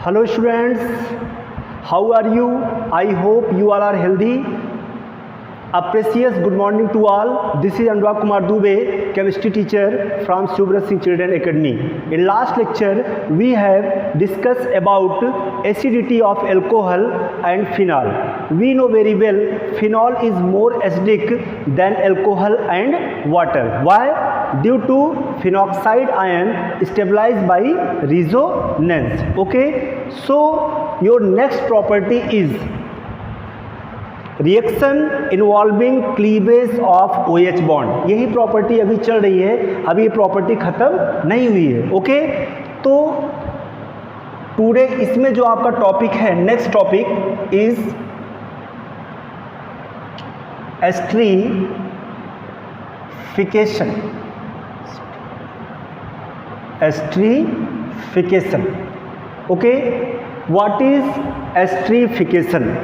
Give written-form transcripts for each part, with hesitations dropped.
Hello students, how are you? I hope you all are healthy. A precious good morning to all. This is Anurag Kumar Dubey, chemistry teacher from Subrat Singh Children Academy. In last lecture, we have discussed about acidity of alcohol and phenol. We know very well phenol is more acidic than alcohol and water. Why? Due to phenoxide ion stabilized by resonance. Okay. So your next property is reaction involving cleavage of OH bond. यही property अभी चल रही है, अभी ये property खत्म नहीं हुई है. ओके, तो टुडे इसमें जो आपका टॉपिक है, next topic is esterification. Esterification. Okay, what is esterification?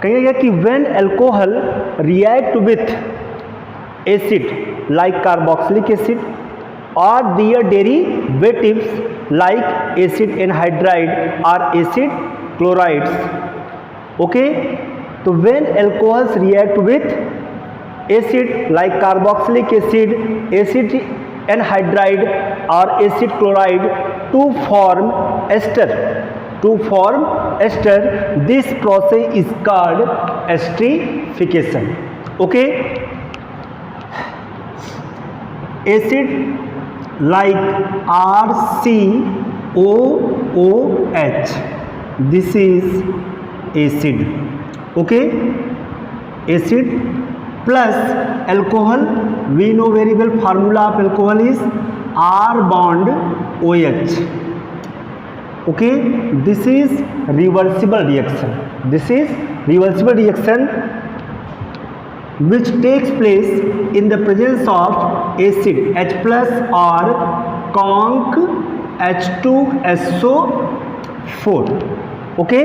कहिएगा कि when alcohol react with acid like carboxylic acid और their derivatives like acid anhydride और एसिड क्लोराइड्स. ओके, तो when alcohols react with acid like carboxylic acid, acid anhydride और acid chloride to form ester, this process is called esterification. Okay, acid like RCOOH, this is acid. Okay, acid plus alcohol, we know very well formula of alcohol is R bond OH. Okay, this is reversible reaction. This is reversible reaction which takes place in the presence of acid H plus or conc H2SO4. Okay,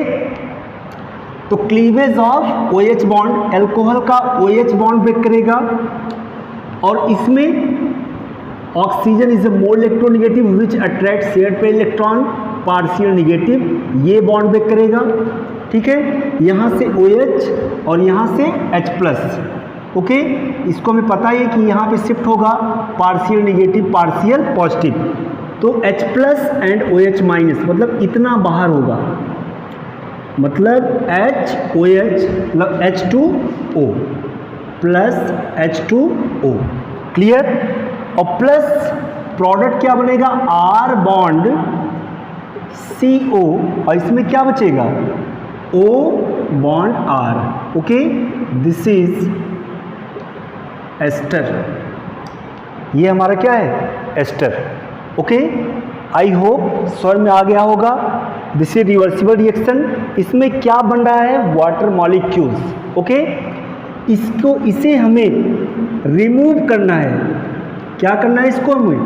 तो cleavage of OH bond, alcohol का OH bond break करेगा और इसमें oxygen is a more electronegative which attract shared पे electron partial negative, ये bond break करेगा. ठीक है, यहाँ से OH और यहाँ से H प्लस. ओके, इसको हमें पता है कि यहाँ पे शिफ्ट होगा पार्शियल निगेटिव पार्शियल पॉजिटिव, तो H plus and OH minus मतलब इतना बाहर होगा, मतलब HOH मतलब H2O प्लस H2O. क्लियर? और प्लस प्रोडक्ट क्या बनेगा, R बॉन्ड CO और इसमें क्या बचेगा, O bond R. Okay, this is ester. ये हमारा क्या है, एस्टर. ओके, आई होप समझ में आ गया होगा. This is reversible reaction. इसमें क्या बन रहा है, वाटर मॉलिक्यूल्स. ओके, इसे हमें रिमूव करना है. क्या करना है, इसको हमें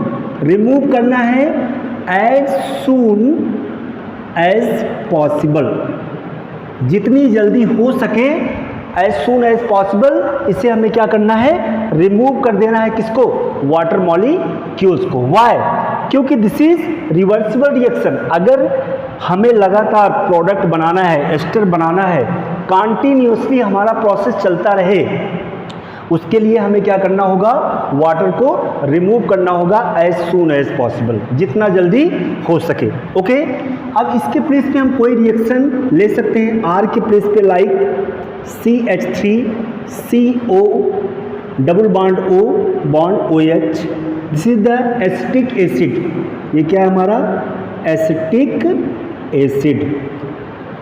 रिमूव करना है एज सून एज पॉसिबल, जितनी जल्दी हो सके, एज सून एज पॉसिबल इसे हमें क्या करना है, रिमूव कर देना है. किसको, वाटर मॉलिक्यूल्स को. वाई? क्योंकि दिस इज रिवर्सिबल रिएक्शन. अगर हमें लगातार प्रोडक्ट बनाना है, एस्टर बनाना है, कंटिन्यूसली हमारा प्रोसेस चलता रहे, उसके लिए हमें क्या करना होगा, वाटर को रिमूव करना होगा एज सून एज पॉसिबल, जितना जल्दी हो सके. ओके, अब इसके प्लेस पे हम कोई रिएक्शन ले सकते हैं. R के प्लेस पे like CH3CO double bond O bond OH. This is the acetic acid. ये क्या है हमारा, एसिटिक एसिड.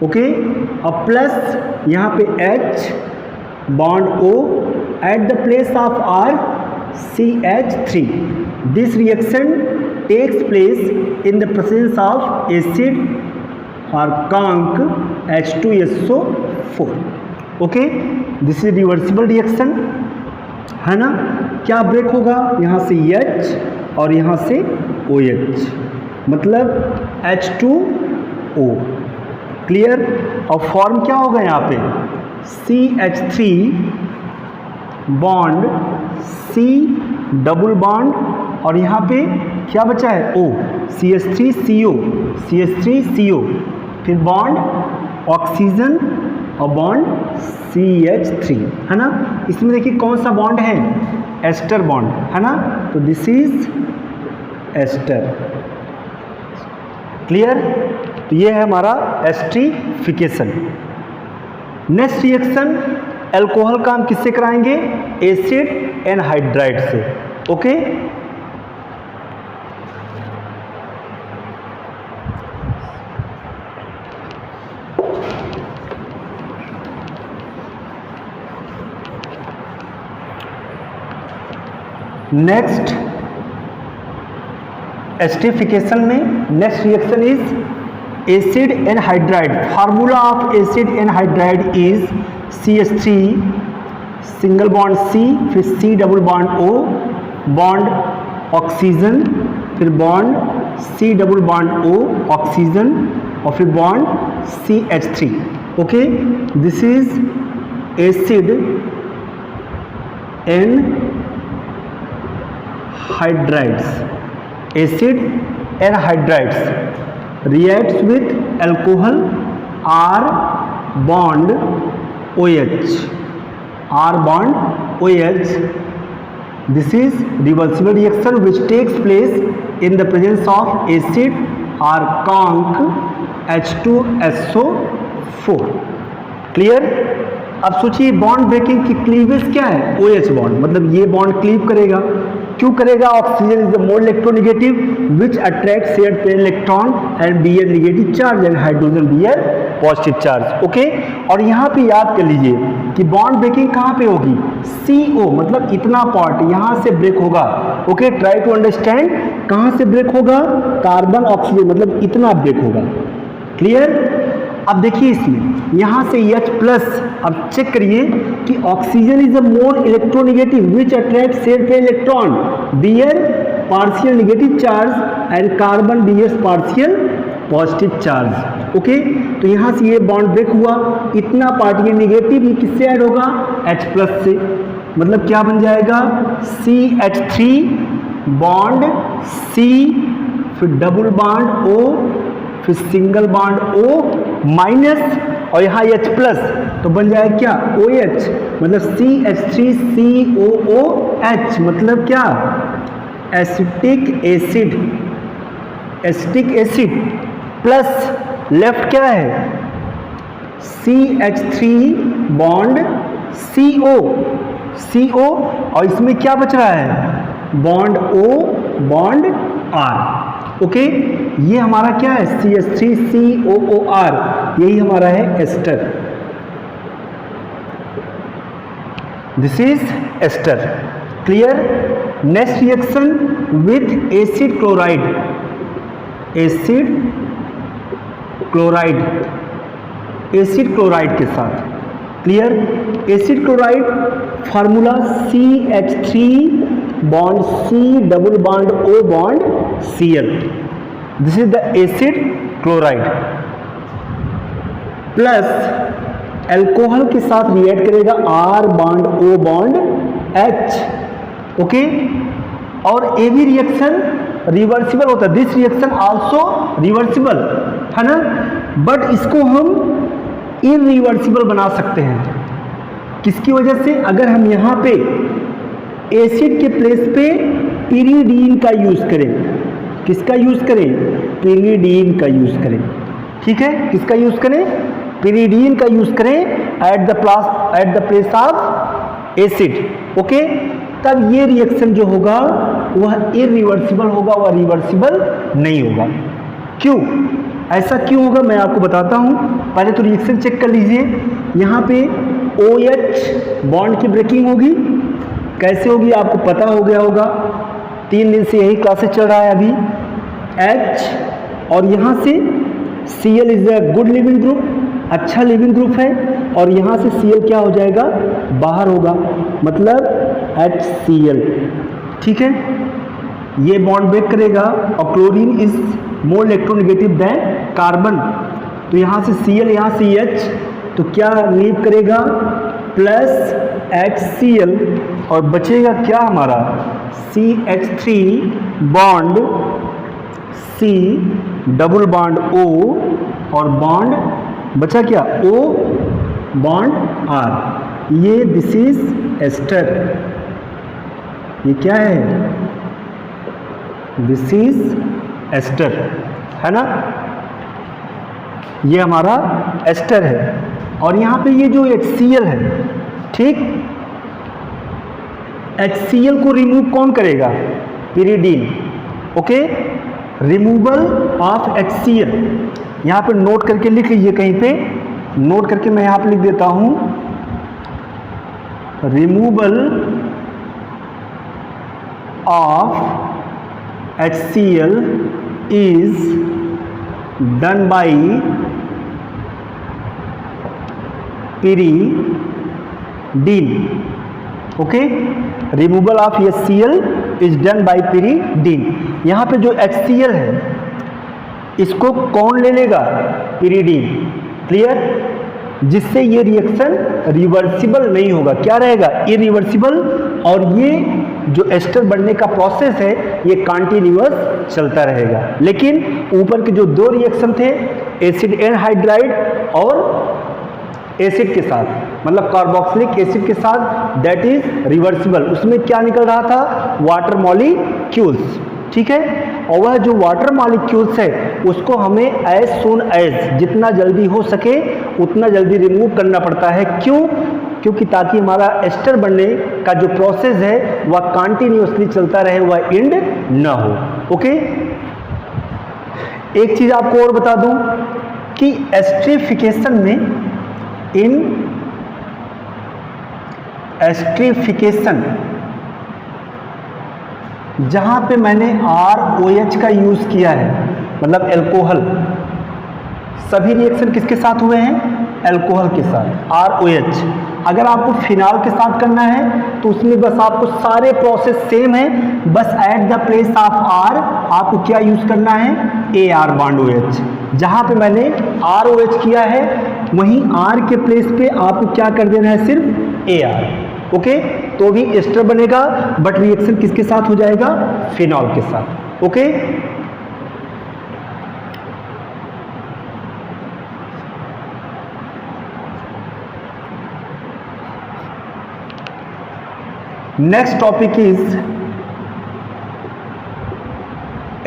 ओके, और प्लस यहाँ पे H bond O at the place of R CH3. This reaction takes place in the presence of acid or conc H2SO4. Okay, this is reversible reaction है ना. क्या ब्रेक होगा, यहाँ से H और यहाँ से OH मतलब H2O. क्लियर? और फॉर्म क्या होगा यहाँ पे, CH3 bond C double bond और यहाँ पे क्या बचा है O. CH3CO, CH3CO, फिर बॉन्ड ऑक्सीजन और बॉन्ड CH3, है ना। इसमें देखिए कौन सा बॉन्ड है, एस्टर बॉन्ड, है ना। तो दिस इज एस्टर, क्लियर। तो ये है हमारा एस्टरीफिकेशन। नेक्स्ट रिएक्शन अल्कोहल का हम किससे कराएंगे, एसिड एनहाइड्राइड से, ओके। नेक्स्ट एस्टरीफिकेशन में next reaction is acid anhydride. Formula of acid anhydride is CH3 single bond C, फिर C double bond O, bond oxygen, फिर bond C double bond O oxygen, और फिर bond CH3, okay. This is acid anhydrides, acid anhydrides reacts with alcohol R bond OH, R bond OH. This is reversible reaction which takes place in the presence of acid or conc H2SO4, clear। अब सोचिए bond breaking की cleavage क्या है, OH bond, मतलब ये bond cleave करेगा, क्यों करेगा, oxygen is the more electronegative which attract shared pair electron and bear negative charge and hydrogen bear positive charge, okay. और यहाँ पे याद कर लीजिए कि बॉन्ड ब्रेकिंग कहाँ पे होगी, CO, मतलब इतना पार्ट यहाँ से ब्रेक होगा, ओके। ट्राई टू अंडरस्टैंड, कहाँ से ब्रेक होगा, कार्बन ऑक्सीजन, मतलब इतना ब्रेक होगा, क्लियर। अब देखिए इसमें यहाँ से H प्लस, अब चेक करिए कि oxygen is a more electronegative which attract share pair electron bear partial negative charge and carbon bears partial positive charge, okay. तो यहाँ से ये बॉन्ड ब्रेक हुआ, इतना पार्ट ये नेगेटिव, ये किससे ऐड होगा, H प्लस से, मतलब क्या बन जाएगा, CH3 बॉन्ड C, फिर डबल बॉन्ड O, फिर सिंगल बॉन्ड O माइनस, और यहाँ H प्लस, तो बन जाएगा क्या, OH, मतलब CH3COOH, मतलब क्या, acetic acid, acetic acid, plus left क्या है, CH3 बॉन्ड CO, और इसमें क्या बच रहा है, bond O bond R, okay. ये हमारा क्या है, CH3COOR, यही हमारा है ester, this is ester, clear. Next reaction with acid chloride, acid chloride, acid chloride के साथ, clear. Acid chloride formula CH3 bond C double bond O bond Cl, this is the acid chloride, plus alcohol के साथ react करेगा R bond O bond H, okay. और ये भी reaction reversible होता है, दिस रिएक्शन आल्सो रिवर्सिबल, है ना, बट इसको हम इनरिवर्सिबल बना सकते हैं, किसकी वजह से, अगर हम यहाँ पे एसिड के प्लेस पे पिरिडीन का यूज करें, किसका यूज करें, पिरिडीन का यूज करें, ठीक है, किसका यूज करें, पिरिडीन का यूज करें at the place of acid, okay. तब ये रिएक्शन जो होगा वह इरिवर्सिबल होगा, वह रिवर्सिबल नहीं होगा। क्यों, ऐसा क्यों होगा, मैं आपको बताता हूं। पहले तो रिएक्शन चेक कर लीजिए, यहाँ पे OH बॉन्ड की ब्रेकिंग होगी, कैसे होगी आपको पता हो गया होगा, 3 दिन से यही क्लासेस चल रहा है अभी। H और यहाँ से Cl is a good living group, अच्छा लिविंग ग्रुप है, और यहाँ से Cl क्या हो जाएगा, बाहर होगा, मतलब HCl, ठीक है। ये बॉन्ड ब्रेक करेगा, और chlorine is more electronegative than carbon, तो यहाँ से Cl, यहाँ से H, तो क्या लीव करेगा, प्लस HCl, और बचेगा क्या हमारा, CH3 bond C double bond O और बॉन्ड बचा क्या O बॉन्ड R, ये दिस इज एस्टर। ये क्या है? दिस इज एस्टर, है ना, ये हमारा एस्टर है। और यहाँ पे ये जो HCl है, ठीक, HCl को रिमूव कौन करेगा? Pyridine. Okay, removal of HCl, यहाँ पे नोट करके लिख लीजिए, कहीं पे नोट करके मैं यहाँ पे लिख देता हूँ, removal of HCl is done by pyridine. Okay, removal of HCl is done by pyridine। यहाँ पे जो HCl है इसको कौन ले लेगा? pyridine। क्लियर? जिससे ये रिएक्शन रिवर्सिबल नहीं होगा, क्या रहेगा? इरिवर्सिबल। और ये जो एस्टर बनने का प्रोसेस है ये कंटिन्यूअस चलता रहेगा। लेकिन ऊपर के जो दो रिएक्शन थे, एसिड एनहाइड्राइड और एसिड के साथ, मतलब कार्बोक्सिलिक एसिड के साथ, दैट इज रिवर्सिबल। उसमें क्या निकल रहा था? वाटर मॉलिक्यूल्स, ठीक है। और वह जो वाटर मॉलिक्यूल्स है उसको हमें एज सून एज, जितना जल्दी हो सके उतना जल्दी रिमूव करना पड़ता है। क्यों? क्योंकि ताकि हमारा एस्टर बनने का जो प्रोसेस है वह कंटिन्यूअसली चलता रहे, वह एंड ना हो। ओके, एक चीज आपको और बता दूं कि एस्ट्रिफिकेशन में, इन एस्ट्रिफिकेशन, जहां पे मैंने ROH का यूज किया है, मतलब एल्कोहल, सभी रिएक्शन किसके साथ हुए हैं? एल्कोहल के साथ, ROH। अगर आपको फिनाल के साथ करना है तो उसमें बस आपको सारे प्रोसेस सेम है, बस at the place of R आपको क्या यूज करना है? AR bond OH। जहां पे मैंने ROH किया है वहीं R के प्लेस पे आपको क्या कर देना है? सिर्फ AR। ओके, तो भी एस्टर बनेगा, बट रिएक्शन किसके साथ हो जाएगा? फिनॉल के साथ। Okay, next topic is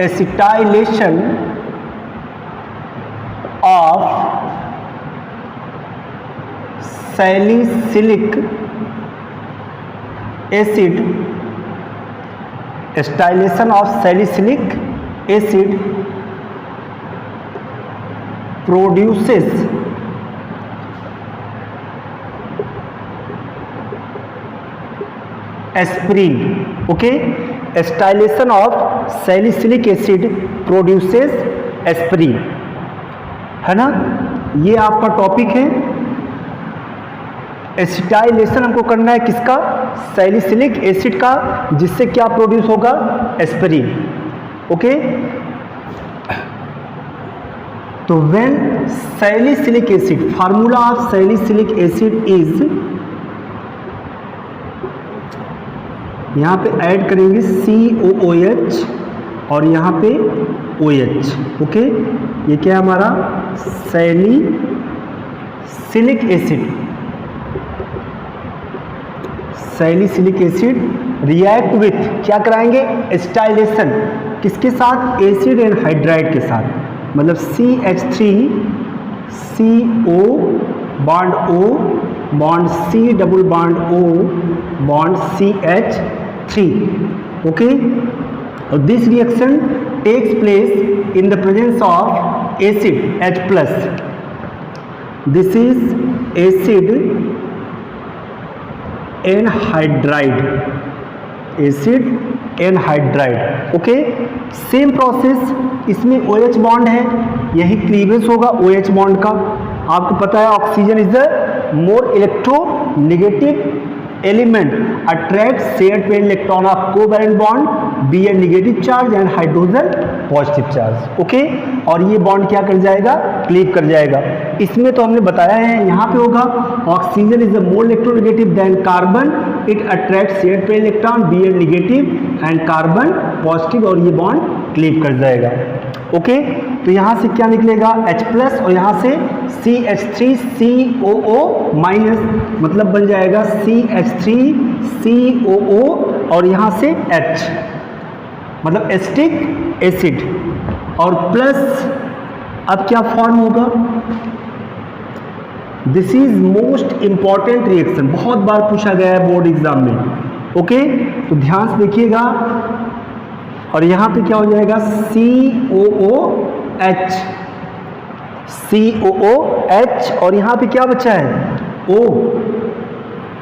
acetylation of salicylic acid. Acetylation of salicylic acid produces aspirin. Okay, acetylation of salicylic acid produces aspirin, है ना, ये आपका टॉपिक है। एसिटाइलेशन हमको करना है किसका? सैलिसिलिक एसिड का, जिससे क्या प्रोड्यूस होगा? एस्पिरिन। ओके, तो when salicylic acid, formula of salicylic acid is, यहाँ पे ऐड करेंगे COOH और यहाँ पे OH। ओके, ये क्या है हमारा? Salicylic acid. Salicylic acid react with, क्या कराएंगे? एसिटाइलेशन, किसके साथ? एसिड एनहाइड्राइड के साथ, मतलब CH3 CO bond O bond C double bond O bond CH3। Okay, और this reaction takes place in the presence of acid H plus. This is acid anhydride, acid anhydride. Okay, same process, इसमें OH bond है, यही cleavage होगा OH bond का। आपको पता है oxygen is the more electronegative element, attract shared pair electron of covalent bond, Bn negative charge and hydrogen positive charge. Okay, और ये बॉन्ड क्या कर जाएगा? क्लीव कर जाएगा। इसमें तो हमने बताया है, यहाँ पे होगा oxygen is the more electronegative than carbon, it attract shared pair electron Bn negative and carbon positive, और ये बॉन्ड क्लीव कर जाएगा। ओके, तो यहाँ से क्या निकलेगा H प्लस और यहाँ से CH3COO माइनस, मतलब बन जाएगा CH3COO और यहाँ से H, मतलब एसिटिक एसिड, और प्लस अब क्या फॉर्म होगा, this is most important reaction, बहुत बार पूछा गया है बोर्ड एग्जाम में। ओके, तो ध्यान से देखिएगा, और यहाँ पे क्या हो जाएगा COOH, COOH, और यहाँ पे क्या बचा है O,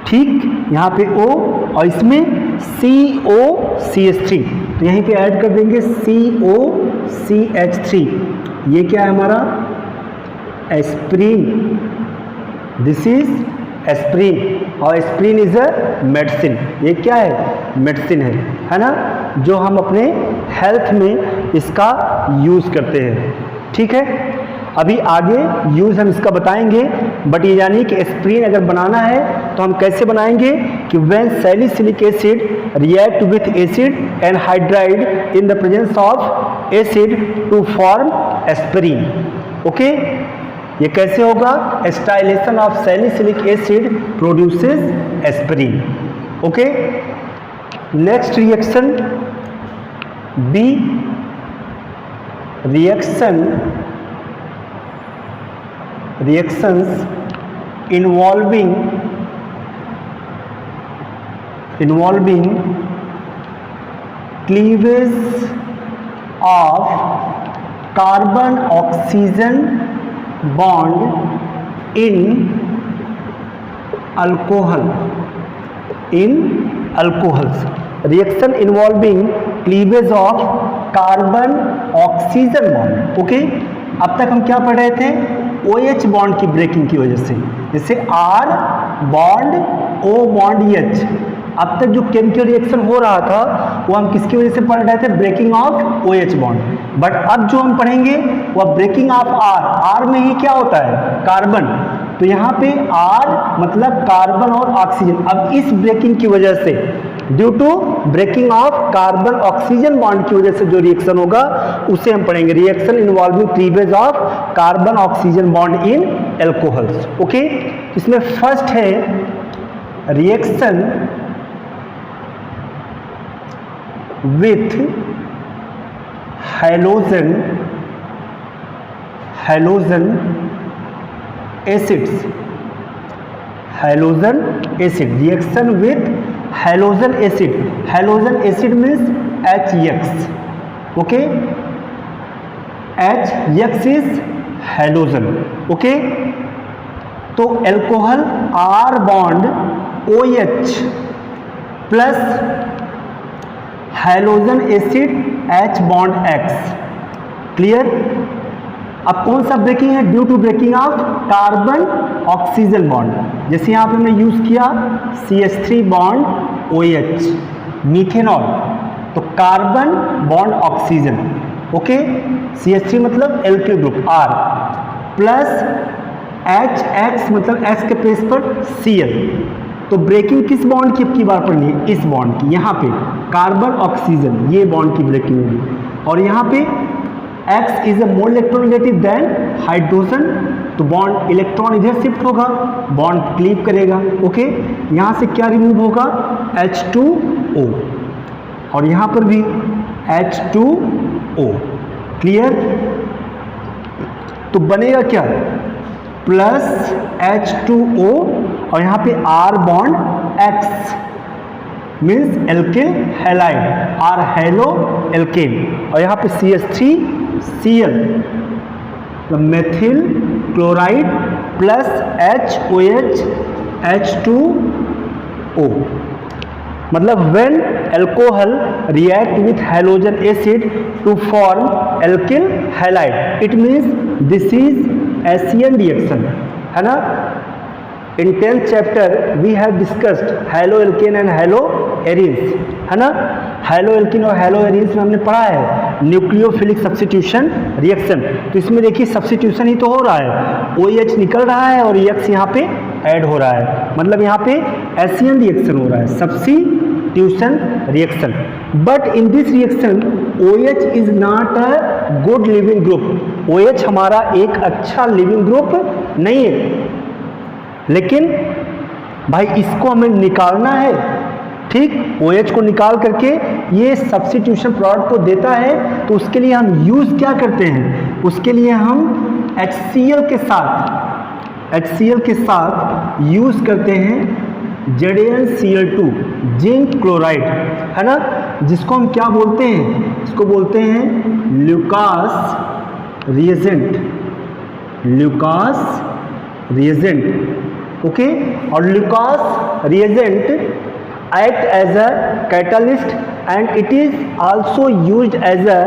ठीक, यहाँ पे O और इसमें COCH3, तो यहीं पे ऐड कर देंगे COCH3, ये क्या है हमारा एस्प्रिन, दिस इज एस्प्रिन, और एस्प्रिन इज अ मेडिसिन, ये क्या है मेडिसिन है ना, जो हम अपने हेल्थ में इसका यूज़ करते हैं। ठीक है, अभी आगे यूज़ हम इसका बताएंगे, बट ये जानिए कि एस्प्रिन अगर बनाना है तो हम कैसे बनाएंगे कि when salicylic acid react with acid and hydride in the presence of acid to form aspirin. Okay, ये कैसे होगा, acetylation of salicylic acid produces aspirin. Okay, next reaction B, reactions involving cleavage of carbon oxygen bond in alcohols, reaction involving cleavage of carbon oxygen bond. Okay, अब तक हम क्या पढ़ रहे थे, OH बॉन्ड की ब्रेकिंग की वजह से, जैसे R bond O bond H, अब तक जो केमिकल रिएक्शन हो रहा था वो हम किसकी वजह से पढ़ रहे थे, breaking off OH bond, but अब जो हम पढ़ेंगे वह ब्रेकिंग ऑफ R में ही क्या होता है कार्बन, तो यहाँ पे R मतलब कार्बन और ऑक्सीजन, अब इस ब्रेकिंग की वजह से due to breaking of carbon oxygen bond की वजह से जो रिएक्शन होगा उसे हम पढ़ेंगे, reaction involving cleavage of carbon oxygen bond in alcohols. Okay, इसमें फर्स्ट है reaction with halogen acids, halogen acid, reaction with halogen acid, halogen acid means HX। Okay, HX is halogen. Okay, तो alcohol R bond OH plus halogen acid H bond X, clear. अब कौन सा breaking है, due to breaking of carbon oxygen bond, जैसे यहाँ पे हमने use किया CH3 बॉन्ड OH, मीथेनॉल, तो carbon bond oxygen. Okay, CH3 मतलब alkyl group R plus HX मतलब X के प्लेस पर Cl, तो ब्रेकिंग किस बॉन्ड की अब की बार पढ़नी है, इस बॉन्ड की, यहाँ पे कार्बन ऑक्सीजन, ये बॉन्ड की ब्रेकिंग होगी, और यहाँ पे X is a more electronegative than hydrogen, तो बॉन्ड इलेक्ट्रॉन इधर शिफ्ट होगा, बॉन्ड क्लीव करेगा। ओके, यहाँ से क्या रिमूव होगा, H2O, और यहाँ पर भी H2O, क्लियर। तो बनेगा क्या, प्लस H2O और यहाँ पे R bond X means alkyl halide, R halo alkane, और यहाँ पे CH3Cl methyl chloride plus HOH H2O, मतलब when alcohol react with halogen acid to form alkyl halide, it means this is Asian reaction, है ना। In 10th chapter we have discussed halo alkane and halo arenes, है ना। Halo alkane और halo arenes में हमने पढ़ा है nucleophilic substitution reaction, तो इसमें देखिए सब्स्टिट्यूशन ही तो हो रहा है, OH निकल रहा है और X यहाँ पे ऐड हो रहा है, मतलब यहाँ पे एशियन रिएक्शन हो रहा है, substitution reaction. But in this reaction OH is not a good living group. OH हमारा एक अच्छा लिविंग ग्रुप नहीं है, लेकिन भाई इसको हमें निकालना है, ठीक। OH को निकाल करके ये सब्स्टिट्यूशन प्रोडक्ट को देता है, तो उसके लिए हम यूज क्या करते हैं, उसके लिए हम HCl के साथ यूज करते हैं ZnCl2 जिंक क्लोराइड, है ना, जिसको हम क्या बोलते हैं, इसको बोलते हैं ल्यूकास रिएजेंट, ओके। और Lucas reagent act as a catalyst and it is also used as a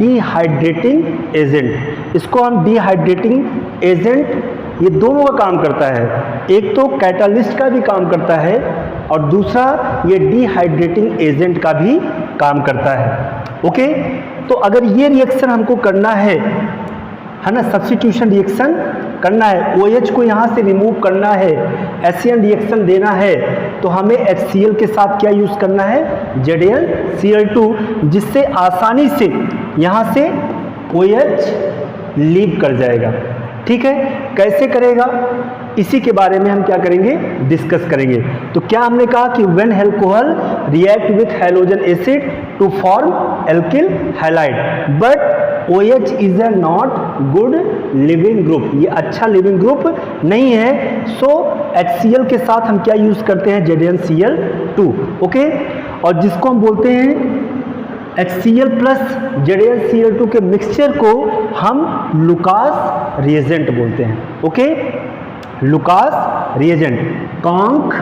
dehydrating agent। इसको हम dehydrating agent, ये दोनों का काम करता है, एक तो कैटालिस्ट का भी काम करता है और दूसरा ये डिहाइड्रेटिंग एजेंट का भी काम करता है, ओके। तो अगर ये रिएक्शन हमको करना है ना, सब्स्टिट्यूशन रिएक्शन करना है, OH को यहाँ से रिमूव करना है, एसियन रिएक्शन देना है, तो हमें HCl के साथ क्या यूज करना है, ZnCl2, जिससे आसानी से यहाँ से OH लीव कर जाएगा, ठीक है। कैसे करेगा, इसी के बारे में हम क्या करेंगे, डिस्कस करेंगे। तो क्या हमने कहा कि when alcohol react with halogen acid to form alkyl halide, but OH is a not good living group, ये अच्छा लिविंग ग्रुप नहीं है। सो HCl के साथ हम क्या यूज करते हैं, ZnCl2, ओके। और जिसको हम बोलते हैं HCl प्लस ZnCl2 के मिक्सचर को हम लुकास रिएजेंट बोलते हैं, okay. Lucas reagent, conc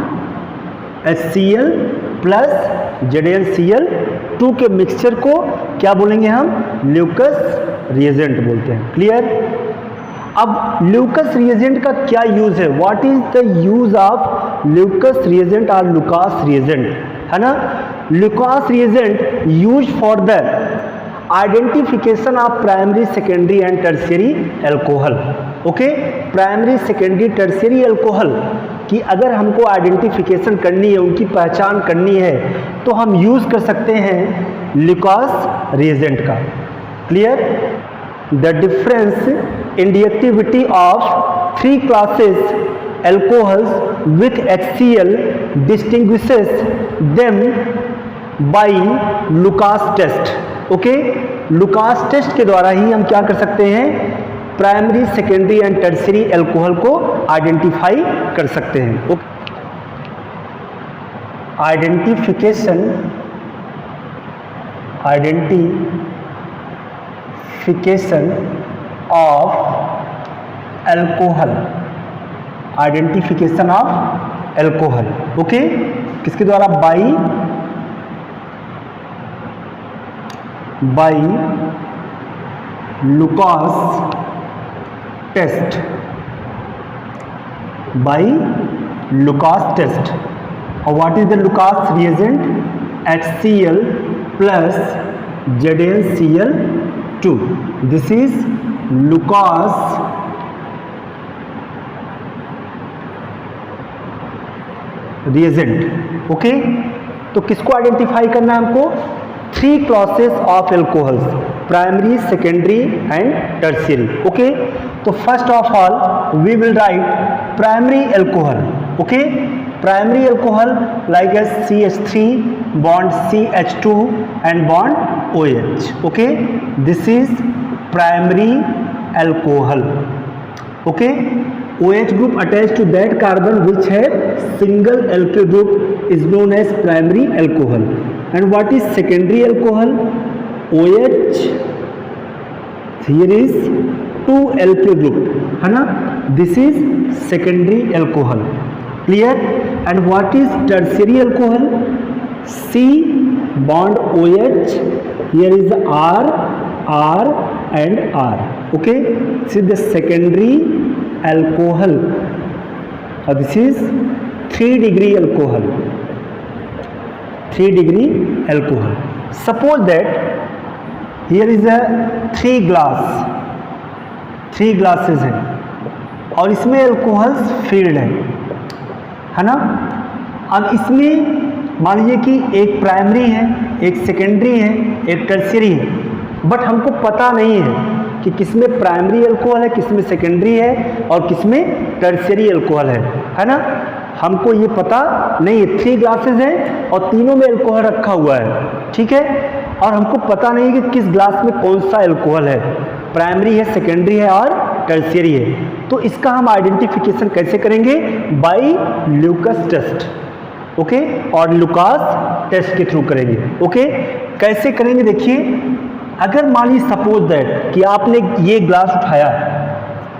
HCl plus ZnCl2 के मिक्सचर को क्या बोलेंगे हम, ल्यूकस रिएजेंट बोलते हैं, क्लियर। अब ल्यूकस रिएजेंट का क्या यूज है, what is the use of Lucas reagent और लुकास रिएजेंट, है ना। Lucas reagent use for the identification of primary, secondary and tertiary alcohol, okay. Primary, secondary, tertiary alcohol की अगर हमको आइडेंटिफिकेशन करनी है, उनकी पहचान करनी है, तो हम यूज कर सकते हैं लुकास रिएजेंट का, clear. The difference in reactivity of 3 classes alcohols with HCl distinguishes them by Lucas test, okay. Lucas test के द्वारा ही हम क्या कर सकते हैं, primary, secondary and tertiary alcohol को आइडेंटिफाई कर सकते हैं, okay. Identification of alcohol, identification of alcohol, okay, किसके द्वारा, by Lucas test, by Lucas test. और what is the Lucas reagent, HCl plus ZnCl2, this is Lucas reagent, okay. तो किसको identify करना है हमको, 3 classes of alcohols, primary, secondary and tertiary, okay. तो first of all we will write primary alcohol, okay. Primary alcohol like as CH3 bond CH2 and bond OH, okay. This is primary alcohol, okay. OH group attached to that carbon which have single alkyl group is known as primary alcohol. And what is secondary alcohol? OH, here is 2 alkyl group, है ना, this is secondary alcohol, clear. And what is tertiary alcohol? C bond OH, here is R and R, okay. See the secondary alcohol, this is 3 degree alcohol, 3 degree alcohol. Suppose that here is a 3 glasses है और इसमें alcohols field है ना। अब इसमें मान लीजिए कि एक प्राइमरी है, एक सेकेंडरी है, एक टर्शियरी है। बट हमको पता नहीं है कि किसमें प्राइमरी अल्कोहल है, किसमें सेकेंडरी है और किसमें टर्शियरी अल्कोहल है ना। हमको ये पता नहीं है। 3 ग्लासेस हैं और तीनों में अल्कोहल रखा हुआ है, ठीक है, और हमको पता नहीं है कि किस ग्लास में कौन सा अल्कोहल है, प्राइमरी है, सेकेंडरी है और टर्शियरी है। तो इसका हम आइडेंटिफिकेशन कैसे करेंगे? बाय ल्यूकस टेस्ट, ओके, और लुकास टेस्ट के थ्रू करेंगे। ओके, कैसे करेंगे देखिए, अगर मान लीजिए सपोज दैट कि आपने ये ग्लास उठाया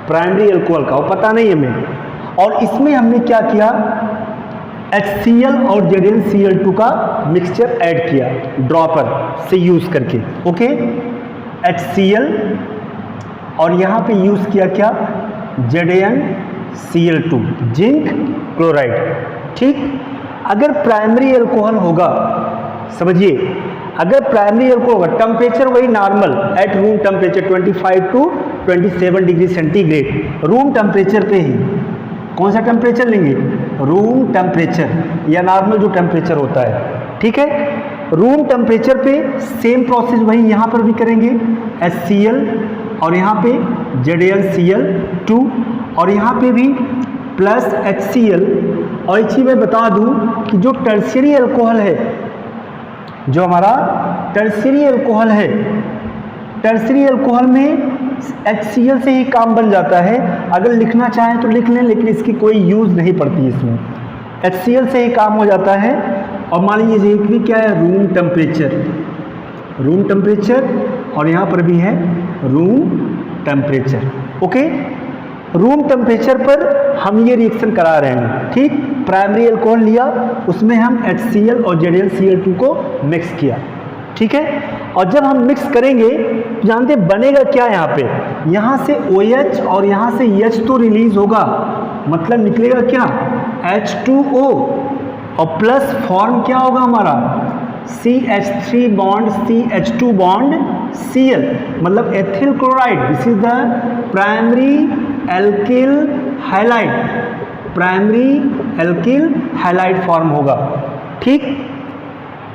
प्राइमरी अल्कोहल का, वो पता नहीं हमें, और इसमें हमने क्या किया, HCl और ZnCl2 का मिक्सचर ऐड किया ड्रॉपर से यूज करके। ओके, HCl और यहाँ पे यूज किया क्या, ZnCl2, जिंक क्लोराइड, ठीक। अगर प्राइमरी अल्कोहल होगा, समझिए, अगर प्राइमरी अल्कोहल होगा, टेम्परेचर वही normal at room temperature 25 to 27 degree centigrade, room temperature पे ही। कौन सा टेम्परेचर लेंगे? रूम टेम्परेचर या नॉर्मल जो टेम्परेचर होता है, ठीक है। रूम टेम्परेचर पे सेम प्रोसेस वही यहाँ पर भी करेंगे, HCl और यहाँ पे ZnCl2 और यहाँ पे भी प्लस HCl। और एक चीज़ मैं बता दूँ कि जो टर्शियरी अल्कोहल है, जो हमारा टर्शियरी अल्कोहल है, टर्शियरी अल्कोहल में HCl से ही काम बन जाता है। अगर लिखना चाहें तो लिख लें, लेकिन इसकी कोई यूज़ नहीं पड़ती इसमें, HCl से ही काम हो जाता है। और मान लीजिए एक भी क्या है, रूम टेम्परेचर, रूम टेम्परेचर, और यहाँ पर भी है room temperature. Okay, room temperature पर हम ये रिएक्शन करा रहे हैं, ठीक। प्राइमरी अल्कोहल लिया, उसमें हम HCl और ZnCl2 को मिक्स किया, ठीक है। और जब हम मिक्स करेंगे तो जानते बनेगा क्या, यहाँ पे, यहाँ से OH और यहाँ से H तो रिलीज होगा, मतलब निकलेगा क्या, H2O, और प्लस फॉर्म क्या होगा हमारा, CH3 bond CH2 bond Cl, मतलब ethyl chloride. This is the primary alkyl halide, primary alkyl halide form होगा, ठीक।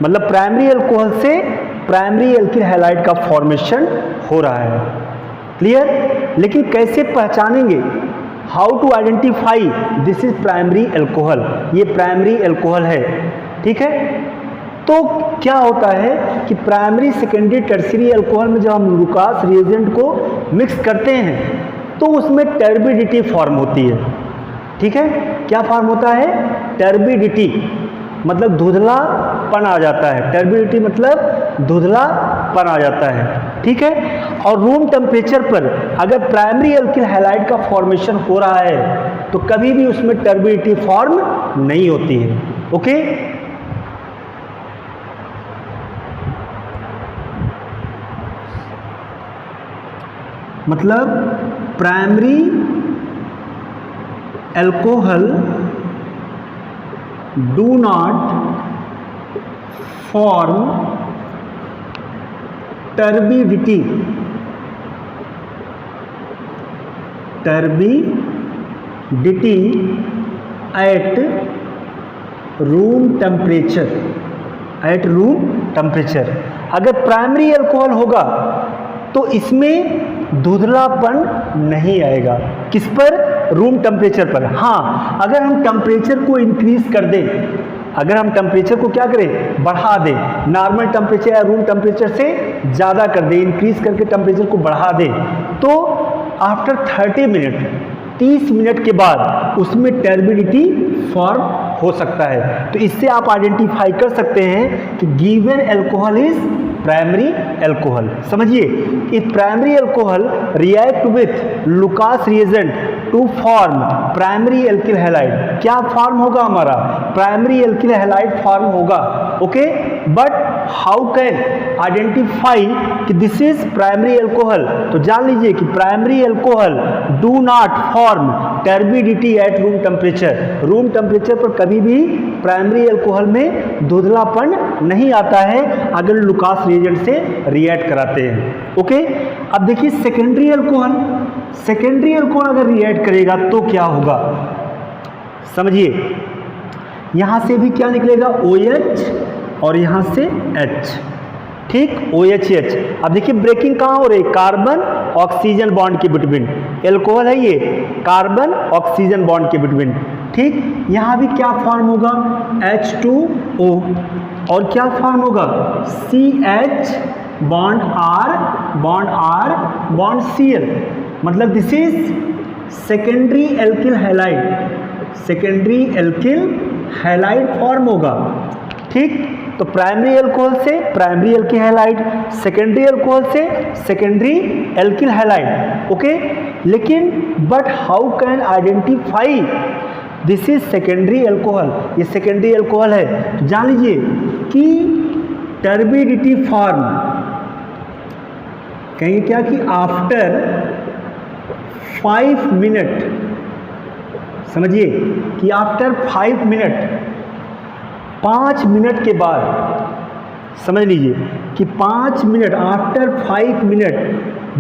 मतलब प्राइमरी अल्कोहल से प्राइमरी एल्किल हैलाइड का फॉर्मेशन हो रहा है, क्लियर। लेकिन कैसे पहचानेंगे, how to identify this is primary alcohol, ये प्राइमरी अल्कोहल है, ठीक है। तो क्या होता है कि प्राइमरी सेकेंडरी टर्शियरी अल्कोहल में जब हम लुकास रिएजेंट को मिक्स करते हैं तो उसमें टर्बिडिटी फॉर्म होती है, ठीक है। क्या फॉर्म होता है, टर्बिडिटी, मतलब धुंधलापन आ जाता है, टर्बिडिटी मतलब धुंधलापन आ जाता है, ठीक है। और रूम टेम्परेचर पर अगर प्राइमरी एल्किल हैलाइड का फॉर्मेशन हो रहा है तो कभी भी उसमें टर्बिडिटी फॉर्म नहीं होती है, ओके। मतलब primary alcohol do not form turbidity, turbidity at room temperature, eight room temperature. अगर प्राइमरी अल्कोहल होगा तो इसमें धुंधलापन नहीं आएगा, किस पर, रूम टेम्परेचर पर। हाँ, अगर हम टेम्परेचर को इंक्रीज कर दें, अगर हम टेम्परेचर को क्या करें, बढ़ा दें, नॉर्मल टेम्परेचर या रूम टेम्परेचर से ज़्यादा कर दें, इंक्रीज करके टेम्परेचर को बढ़ा दें, तो आफ्टर 30 मिनट, 30 मिनट के बाद उसमें टर्बिडिटी फॉर्म हो सकता है। तो इससे आप आइडेंटिफाई कर सकते हैं कि given alcohol is primary alcohol. समझिए, if primary alcohol react with Lucas reagent to form primary alkyl halide, क्या फॉर्म होगा हमारा, प्राइमरी एल्किल हैलाइड फॉर्म होगा, okay. But how can identify कि दिस इज प्राइमरी अल्कोहल, तो जान लीजिए कि primary alcohol do not form turbidity at room temperature, room temperature पर कभी भी प्राइमरी अल्कोहल में धुंधलापन नहीं आता है अगर लुकास रिएजेंट से रिएक्ट कराते हैं, ओके। अब देखिए सेकेंडरी अल्कोहल, सेकेंडरी अल्कोहल अगर रिएक्ट करेगा तो क्या होगा, समझिए, यहां से भी क्या निकलेगा, OH और यहां से H, ठीक, OHH। अब देखिए ब्रेकिंग कहाँ हो रही है, कार्बन ऑक्सीजन बॉन्ड के बिटवीन, एल्कोहल है ये, कार्बन ऑक्सीजन बॉन्ड के बिटवीन। ठीक, यहाँ भी क्या फॉर्म होगा, H2O, और क्या फॉर्म होगा, CH bond R bond Cl, मतलब this is secondary alkyl halide, secondary alkyl halide form होगा। ठीक, तो प्राइमरी अल्कोहल से primary alkyl halide, secondary alcohol से सेकेंडरी एल्किल हैलाइड। ओके, लेकिन but how can identify this is secondary alcohol, ये secondary alcohol है। तो जान लीजिए कि टर्बिडिटी फॉर्म, कहेंगे क्या कि आफ्टर 5 मिनट, समझिए कि आफ्टर 5 मिनट, 5 मिनट के बाद, समझ लीजिए कि 5 minute, after 5 minute,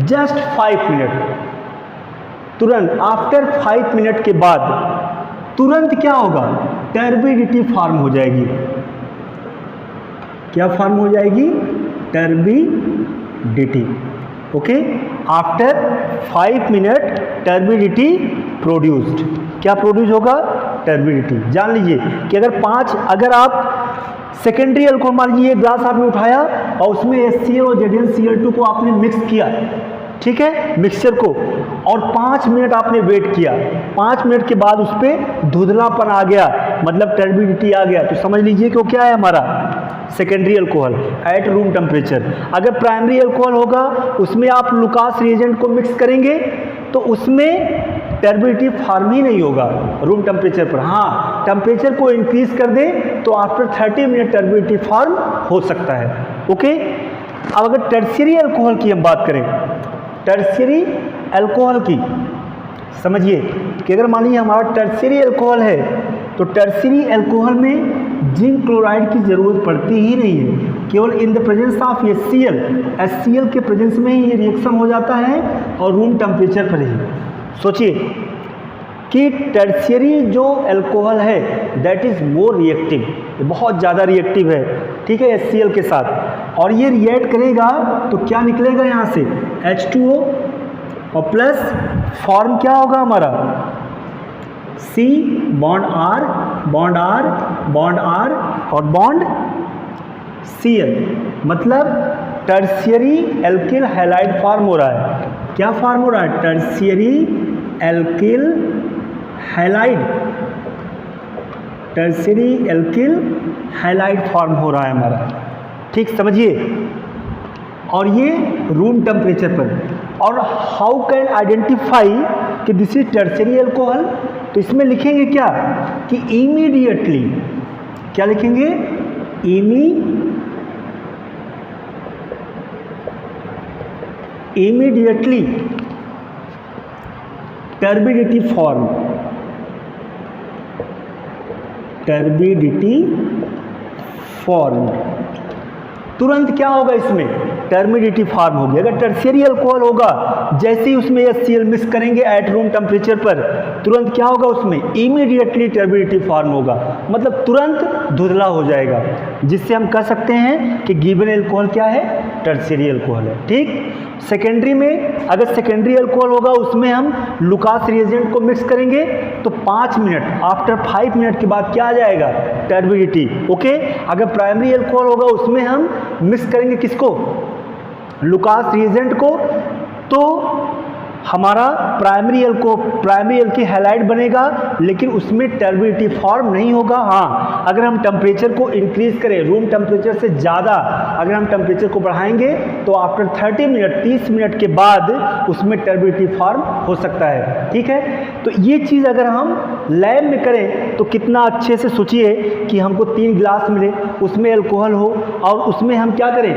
just 5 minute, तुरंत आफ्टर 5 मिनट के बाद तुरंत क्या होगा, टर्बिडिटी फॉर्म हो जाएगी। क्या फॉर्म हो जाएगी, turbidity. Okay, after 5 minute turbidity produced, क्या प्रोड्यूस होगा, टर्बिडिटी। जान लीजिए कि अगर आप सेकेंडरी अल्कोहल, मान लीजिए ग्लास आपने उठाया और उसमें HCl और ZnCl2 को आपने मिक्स किया, ठीक है, मिक्सचर को, और 5 मिनट आपने वेट किया, 5 मिनट के बाद उस पर धुंधलापन आ गया, मतलब टर्बिडिटी आ गया, तो समझ लीजिए कि वो क्या है, हमारा secondary alcohol eight room temperature. अगर प्राइमरी अल्कोहल होगा, उसमें आप लुकास रिएजेंट को मिक्स करेंगे तो उसमें टर्बिडिटी फॉर्म ही नहीं होगा रूम टेम्परेचर पर। हाँ, टेम्परेचर को इंक्रीज कर दें तो आफ्टर 30 मिनट टर्बिडिटी फॉर्म हो सकता है। ओके, अब अगर टर्शियरी अल्कोहल की हम बात करें, टर्शियरी अल्कोहल की, समझिए कि अगर मान लीजिए हमारा टर्शियरी अल्कोहल है तो टर्शियरी अल्कोहल में जिंक क्लोराइड की ज़रूरत पड़ती ही नहीं है, केवल इन द प्रेजेंस ऑफ HCl के प्रेजेंस में ही ये रिएक्शन हो जाता है और रूम टेम्परेचर पर ही। सोचिए कि टर्शियरी जो अल्कोहल है दैट इज़ मोर रिएक्टिव, ये बहुत ज़्यादा रिएक्टिव है, ठीक है, HCl के साथ, और ये रिएक्ट करेगा तो क्या निकलेगा यहाँ से, H2O और प्लस फॉर्म क्या होगा हमारा, C बॉन्ड R और बॉन्ड Cl, मतलब टर्शियरी एल्किल हैलाइड फॉर्म हो रहा है। क्या फॉर्म हो रहा है, tertiary alkyl halide, tertiary alkyl halide form हो रहा है हमारा। ठीक, समझिए, और ये रूम टेम्परेचर पर। और हाउ कैन आइडेंटिफाई कि दिस इज टर्शियरी अल्कोहल, तो इसमें लिखेंगे क्या कि इमीडिएटली, क्या लिखेंगे, immediately turbidity form, turbidity form, तुरंत क्या होगा इसमें, टर्बिडिटी फॉर्म होगी। अगर टर्शियरी अल्कोहल होगा, जैसे ही उसमें HCl मिक्स करेंगे एट रूम टेम्परेचर पर, तुरंत क्या होगा उसमें, इमीडिएटली टर्बिडिटी फॉर्म होगा, मतलब तुरंत धुंधला हो जाएगा, जिससे हम कह सकते हैं कि गिवन अल्कोहल क्या है, टर्शियरी अल्कोहल है। ठीक, सेकेंडरी में अगर सेकेंडरी अल्कोहल होगा, उसमें हम लुकास रिएजेंट को मिक्स करेंगे तो 5 मिनट, आफ्टर 5 मिनट के बाद क्या आ जाएगा, टर्बिडिटी। ओके, अगर प्राइमरी अल्कोहल होगा, उसमें हम मिक्स करेंगे किसको, लुकास रिएजेंट को, तो हमारा प्राइमरी एल्की हैलाइड बनेगा, लेकिन उसमें टर्बिडिटी फॉर्म नहीं होगा। हाँ, अगर हम टेम्परेचर को इंक्रीज करें, रूम टेम्परेचर से ज़्यादा अगर हम टेम्परेचर को बढ़ाएंगे तो आफ्टर 30 मिनट, 30 मिनट के बाद उसमें टर्बिडिटी फॉर्म हो सकता है। ठीक है, तो ये चीज़ अगर हम लैब में करें तो कितना अच्छे से सोचिए कि हमको 3 गिलास मिले, उसमें अल्कोहल हो और उसमें हम क्या करें,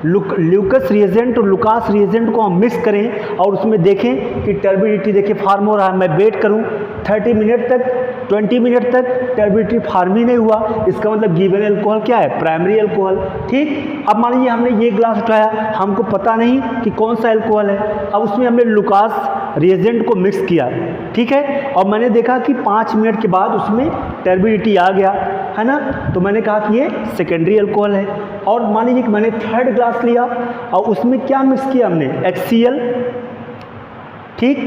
ल्यूकस रिएजेंट और लुकास रिएजेंट को हम मिक्स करें और उसमें देखें कि टर्बिडिटी देखिए फार्म हो रहा है। मैं वेट करूं 30 मिनट तक, 20 मिनट तक टर्बिडिटी फार्म ही नहीं हुआ, इसका मतलब गिवन अल्कोहल क्या है, प्राइमरी अल्कोहल। ठीक, अब मान लीजिए हमने ये ग्लास उठाया, हमको पता नहीं कि कौन सा अल्कोहल है, अब उसमें हमने लुकास रिएजेंट को मिक्स किया, ठीक है, और मैंने देखा कि 5 मिनट के बाद उसमें टर्बिडिटी आ गया। है ना। तो मैंने कहा कि ये सेकेंडरी अल्कोहल है। और मान लीजिए कि मैंने थर्ड ग्लास लिया और उसमें क्या मिक्स किया हमने, HCl, ठीक,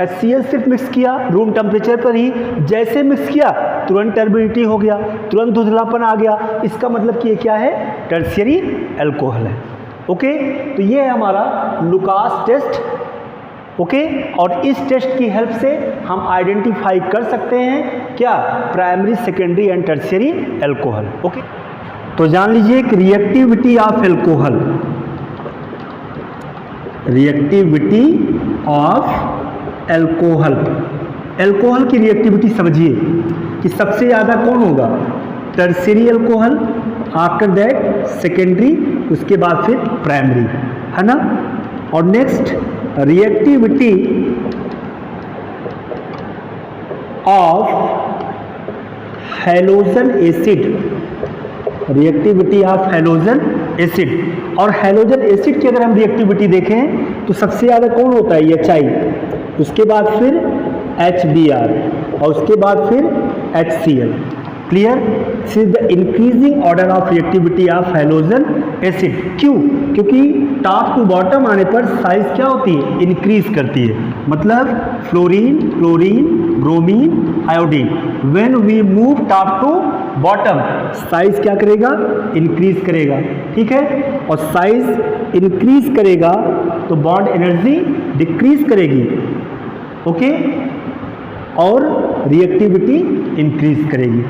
HCl सिर्फ मिक्स किया रूम टेम्परेचर पर ही। जैसे मिक्स किया तुरंत टर्बिडिटी हो गया, तुरंत धुंधलापन आ गया। इसका मतलब कि ये क्या है, टर्शियरी अल्कोहल है। ओके, तो ये है हमारा लुकास टेस्ट। ओके, और इस टेस्ट की हेल्प से हम आइडेंटिफाई कर सकते हैं क्या, primary, secondary and tertiary alcohol. Okay, तो जान लीजिए कि reactivity of alcohol, reactivity of alcohol, alcohol की रिएक्टिविटी समझिए कि सबसे ज़्यादा कौन होगा, tertiary alcohol, after that secondary, उसके बाद फिर प्राइमरी, है ना। और next reactivity of halogen acid, reactivity of halogen acid. और हैलोजन एसिड की अगर हम रिएक्टिविटी देखें तो सबसे ज़्यादा कौन होता है, HI, उसके बाद फिर HBr और उसके बाद फिर HCl। Clear, this is the increasing order of reactivity of halogen acid. क्यों, क्योंकि टॉप टू बॉटम आने पर साइज क्या होती है, इंक्रीज करती है। मतलब fluorine, chlorine, bromine, iodine, when we move top to bottom size क्या करेगा, इंक्रीज करेगा। ठीक है, और साइज इंक्रीज करेगा तो बॉन्ड एनर्जी डिक्रीज करेगी। ओके, और रिएक्टिविटी इंक्रीज करेगी।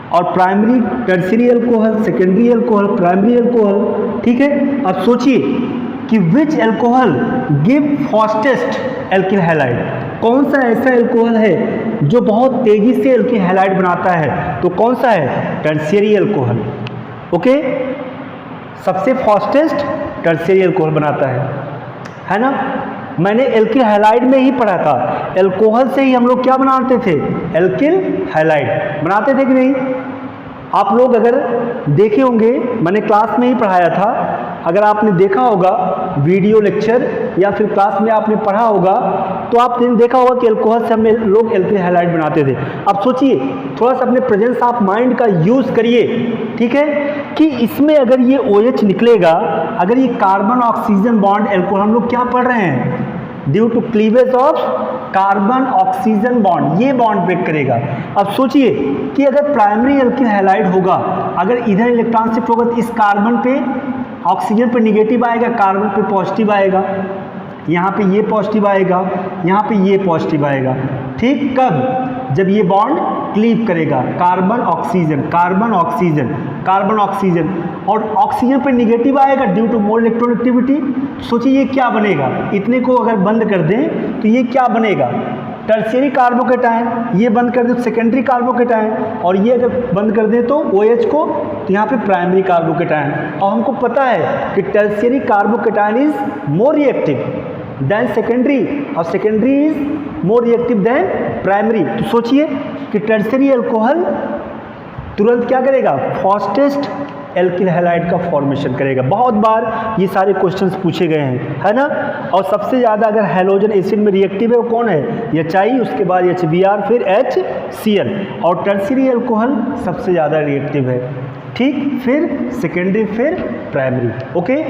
और primary, tertiary alcohol, secondary alcohol, primary alcohol. ठीक है, अब सोचिए कि which alcohol give fastest alkyl halide, कौन सा ऐसा अल्कोहल है जो बहुत तेजी से एल्किल हैलाइड बनाता है, तो कौन सा है, टर्शियरी अल्कोहल। ओके, सबसे फास्टेस्ट टर्शियरी अल्कोहल बनाता है ना। मैंने एल्किल हैलाइड में ही पढ़ा था, अल्कोहल से ही हम लोग क्या बनाते थे, एल्किल हैलाइड बनाते थे कि नहीं। आप लोग अगर देखे होंगे, मैंने क्लास में ही पढ़ाया था, अगर आपने देखा होगा वीडियो लेक्चर या फिर क्लास में आपने पढ़ा होगा तो आपने देखा होगा कि अल्कोहल से हम लोग एल्किल हैलाइड बनाते थे। अब सोचिए, थोड़ा सा अपने प्रेजेंस ऑफ माइंड का यूज़ करिए, ठीक है, कि इसमें अगर ये OH निकलेगा, अगर ये कार्बन ऑक्सीजन बॉन्ड अल्कोहल, हम लोग क्या पढ़ रहे हैं, due to cleavage of carbon oxygen bond, ये बॉन्ड ब्रेक करेगा। अब सोचिए कि अगर प्राइमरी एल्किल हैलाइड होगा, अगर इधर इलेक्ट्रॉन शिफ्ट होगा तो इस कार्बन पे ऑक्सीजन पे निगेटिव आएगा, कार्बन पे पॉजिटिव आएगा, यहाँ पे ये पॉजिटिव आएगा, यहाँ पे ये पॉजिटिव आएगा। ठीक, कब, जब ये बॉन्ड क्लीव करेगा, carbon oxygen, carbon oxygen, carbon oxygen, और ऑक्सीजन पे निगेटिव आएगा ड्यू टू मोल इलेक्ट्रोनेगेटिविटी। सोचिए ये क्या बनेगा, इतने को अगर बंद कर दें तो ये क्या बनेगा, टर्शियरी कार्बोकेटायन, ये बंद कर दें तो सेकेंडरी कार्बोकेटायन, और ये अगर बंद कर दें तो OH को, तो यहाँ पे प्राइमरी कार्बोकेटायन। और हमको पता है कि tertiary carbocation is more reactive than secondary, और secondary is more reactive than primary. तो सोचिए कि टर्शियरी अल्कोहल तुरंत क्या करेगा, फास्टेस्ट एल्किल हैलाइड का फॉर्मेशन करेगा। बहुत बार ये सारे क्वेश्चंस पूछे गए हैं, है ना। और सबसे ज़्यादा अगर हैलोजन एसिड में रिएक्टिव है वो कौन है, HI, उसके बाद HBr, फिर HCl, और टर्शियरी अल्कोहल सबसे ज़्यादा रिएक्टिव है। ठीक, फिर सेकेंडरी, फिर प्राइमरी। ओके,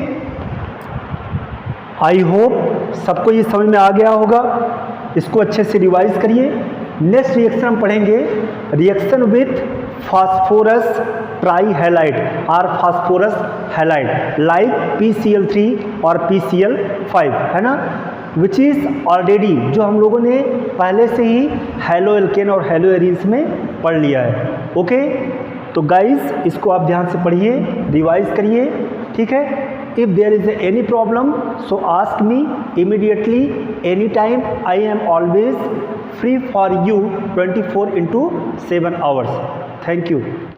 आई होप सबको ये समझ में आ गया होगा, इसको अच्छे से रिवाइज करिए। नेक्स्ट रिएक्शन हम पढ़ेंगे, रिएक्शन विथ फास्फोरस ट्राईहैलाइड और फास्फोरस हैलाइड लाइक PCl3 और PCl5, है ना, विच इज़ ऑलरेडी, जो हम लोगों ने पहले से ही हैलो एल्केन और हैलो एरीन्स में पढ़ लिया है। ओके, तो गाइज इसको आप ध्यान से पढ़िए, रिवाइज करिए, ठीक है। If there is any problem, so ask me immediately, anytime. I am always free for you 24/7 hours. Thank you.